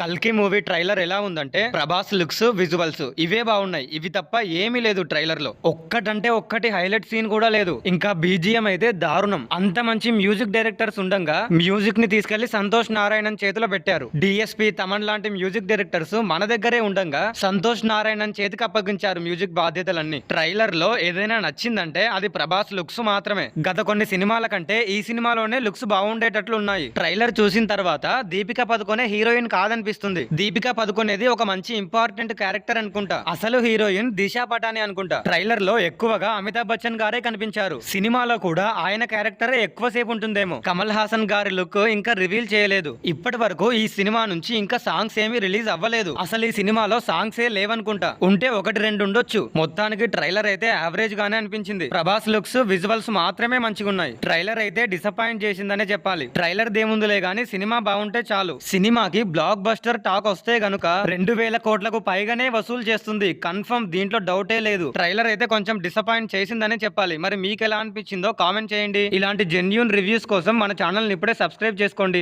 కల్కి movie trailer ఎలా ఉందంటే ప్రభాస్ లుక్స్ విజువల్స్ ఇవే బాగున్నాయి. ఇవి తప్ప ఏమీ లేదు ట్రైలర్ లో. ఒక్కటంటే ఒక్కటి హైలైట్ సీన్ కూడా లేదు. ఇంకా బీజిఎం అయితే దారుణం. అంత మంచి మ్యూజిక్ డైరెక్టర్స్ ఉండంగా మ్యూజిక్ ని తీసుకెళ్లి సంతోష్ నారాయణన్ చేతిలో పెట్టారు. డిఎస్పి తమన్ లాంటి మ్యూజిక్ డైరెక్టర్స్ మన దగ్గరే ఉండంగా సంతోష్ నారాయణన్ చేతికి అప్పగించారు మ్యూజిక్ బాధ్యతలన్నీ. ట్రైలర్ లో ఏదైనా నచ్చిందంటే అది ప్రభాస్ లుక్స్ మాత్రమే. గత కొన్ని సినిమాల కంటే ఈ సినిమాలోనే లుక్స్ బాగుండేటట్లు ఉన్నాయి. ట్రైలర్ చూసిన తర్వాత దీపికా పదుకొనే హీరోయిన్ కాదనిపిస్తుంది. దీపికా పదుకొనేది ఒక మంచి ఇంపార్టెంట్ క్యారెక్టర్ అనుకుంటా. అసలు హీరోయిన్ దిశా పటాని అనుకుంటా. ట్రైలర్ లో ఎక్కువగా అమితాబ్ బచ్చన్ గారే కనిపించారు. సినిమాలో కూడా ఆయన క్యారెక్టర్ ఎక్కువసేపు ఉంటుందేమో. కమల్ హాసన్ గారి లుక్ ఇంకా రివీల్ చేయలేదు. ఇప్పటి వరకు ఈ సినిమా నుంచి ఇంకా సాంగ్స్ ఏమీ రిలీజ్ అవ్వలేదు. అసలు ఈ సినిమాలో సాంగ్స్ ఏ లేవనుకుంటా. ఉంటే ఒకటి రెండు ఉండొచ్చు. మొత్తానికి ట్రైలర్ అయితే యావరేజ్ గానే అనిపించింది. ప్రభాస్ లుక్స్ విజువల్స్ మాత్రమే మంచిగున్నాయి. ట్రైలర్ అయితే డిసప్పాయింట్ చేసిందనే చెప్పాలి. ట్రైలర్ దేముందులే గానీ సినిమా బాగుంటే చాలు. సినిమాకి బ్లాక్ బస్టర్ టాక్ వస్తే గనుక 2000 కోట్లకు పైగానే వసూలు చేస్తుంది కన్ఫర్మ్. దీంట్లో డౌటే లేదు. ట్రైలర్ అయితే కొంచెం డిసప్పాయింట్ చేసిందనే చెప్పాలి. మరి మీకు ఎలా అనిపించిందో కామెంట్ చేయండి. ఇలాంటి జెన్యూన్ రివ్యూస్ కోసం మన ఛానల్ ని ఇప్పుడే సబ్స్క్రైబ్ చేసుకోండి.